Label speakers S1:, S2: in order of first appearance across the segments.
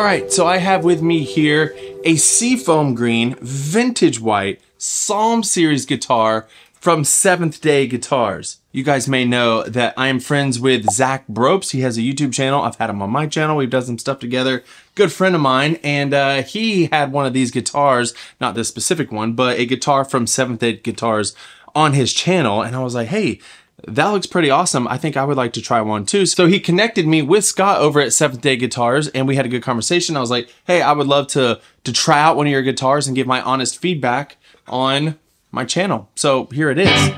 S1: All right, so I have with me here a seafoam green, vintage white, Psalm series guitar from Seventh Day Guitars. You guys may know that I am friends with Zach Bropes. He has a YouTube channel. I've had him on my channel. We've done some stuff together. Good friend of mine, and he had one of these guitars, not this specific one, but a guitar from Seventh Day Guitars on his channel, and I was like, hey, that looks pretty awesome. I think I would like to try one too. So he connected me with Scott over at Seventh Day Guitars, and we had a good conversation. I was like, hey, I would love to try out one of your guitars and give my honest feedback on my channel. So here it is.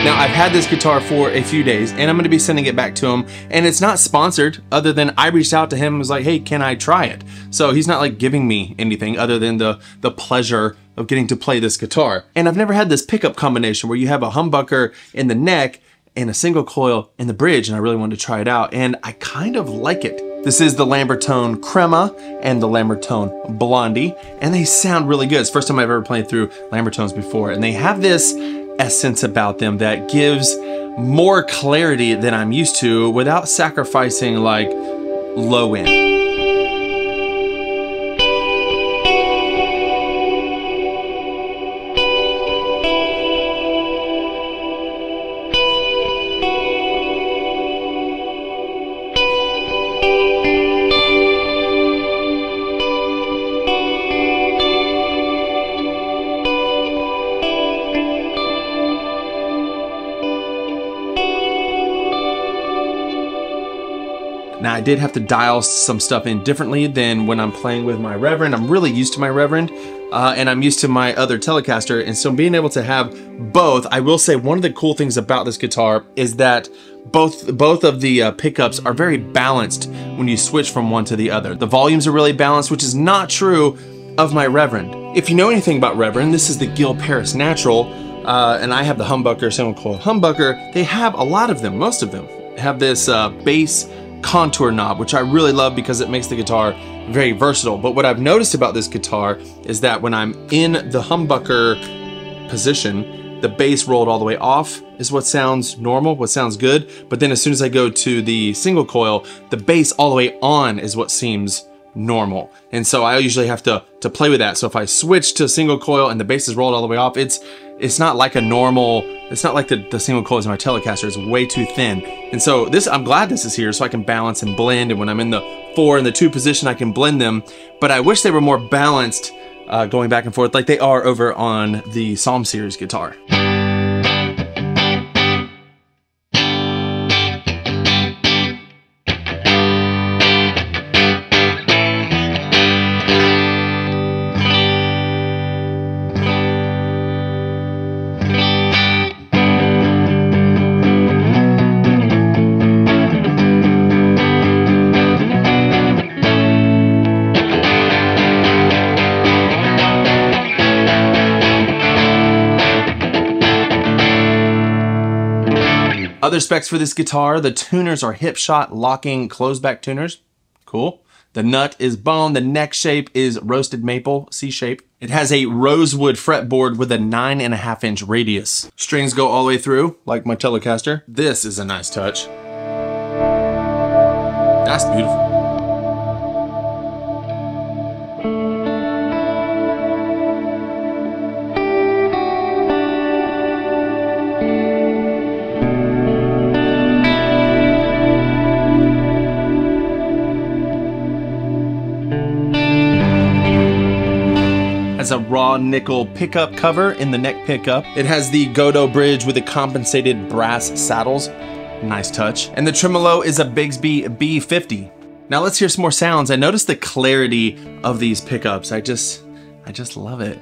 S1: Now, I've had this guitar for a few days, and I'm going to be sending it back to him, and it's not sponsored other than I reached out to him and was like, hey, can I try it? So he's not like giving me anything other than the pleasure of getting to play this guitar. And I've never had this pickup combination where you have a humbucker in the neck and a single coil in the bridge, and I really wanted to try it out, and I kind of like it. This is the Lambertone Crema and the Lambertone Blondie, and they sound really good. It's the first time I've ever played through Lambertones before, and they have this essence about them that gives more clarity than I'm used to without sacrificing like low end. Now, I did have to dial some stuff in differently than when I'm playing with my Reverend. I'm really used to my Reverend, and I'm used to my other Telecaster, and so being able to have both, I will say one of the cool things about this guitar is that both of the pickups are very balanced when you switch from one to the other. The volumes are really balanced, which is not true of my Reverend. If you know anything about Reverend, this is the Gil Paris Natural, and I have the humbucker, single coil humbucker. They have a lot of them, most of them have this bass contour knob, which I really love because it makes the guitar very versatile. But what I've noticed about this guitar is that when I'm in the humbucker position, the bass rolled all the way off is what sounds normal, what sounds good. But then as soon as I go to the single coil, the bass all the way on is what seems normal. And so I usually have to play with that. So if I switch to single coil and the bass is rolled all the way off, it's not like a normal, it's not like the single coils in my Telecaster. It's way too thin. And so this, I'm glad this is here so I can balance and blend, and when I'm in the 4 and the 2 position, I can blend them. But I wish they were more balanced going back and forth like they are over on the Psalm series guitar. Other specs for this guitar, the tuners are hip shot locking closed back tuners. Cool. The nut is bone, the neck shape is roasted maple, C shape. It has a rosewood fretboard with a 9.5-inch radius. Strings go all the way through, like my Telecaster. This is a nice touch. That's beautiful. Has a raw nickel pickup cover in the neck pickup. It has the Godot bridge with the compensated brass saddles. Nice touch. And the tremolo is a Bigsby B50. Now let's hear some more sounds. I noticed the clarity of these pickups. I just love it.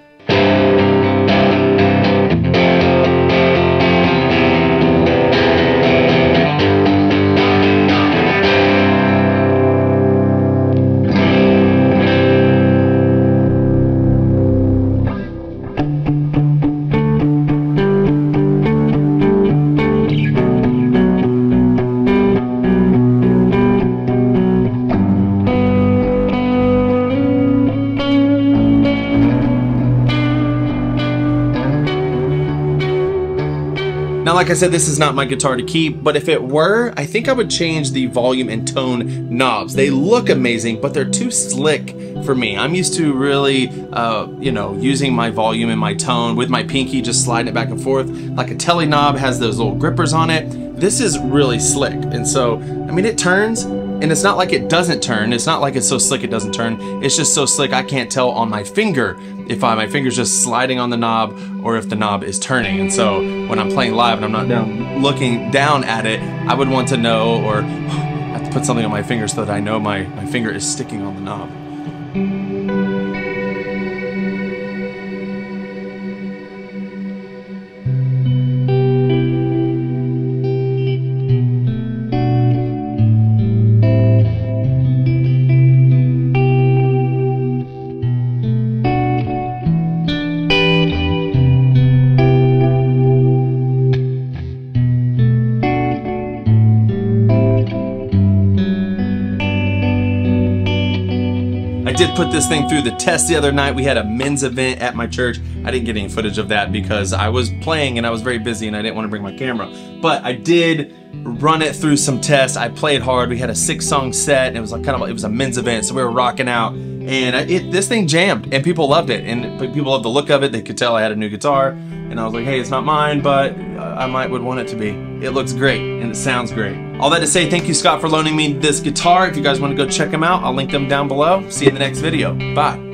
S1: Now, like I said, this is not my guitar to keep, but if it were, I think I would change the volume and tone knobs. They look amazing, but they're too slick for me. I'm used to really, you know, using my volume and my tone with my pinky, just sliding it back and forth. Like a Tele knob has those little grippers on it. This is really slick. And so, I mean, it turns, and it's not like it doesn't turn. It's not like it's so slick it doesn't turn. It's just so slick I can't tell on my finger if my finger's just sliding on the knob or if the knob is turning. And so when I'm playing live and I'm not looking down at it, I would want to know, or I have to put something on my finger so that I know my finger is sticking on the knob. I did put this thing through the test the other night. We had a men's event at my church. I didn't get any footage of that because I was playing and I was very busy and I didn't want to bring my camera. But I did run it through some tests. I played hard. We had a 6-song set and it was like it was a men's event, so we were rocking out. And this thing jammed and people loved it. And people loved the look of it. They could tell I had a new guitar. And I was like, hey, it's not mine, but I would want it to be. It looks great and it sounds great. All that to say, thank you, Scott, for loaning me this guitar. If you guys want to go check them out, I'll link them down below. See you in the next video. Bye.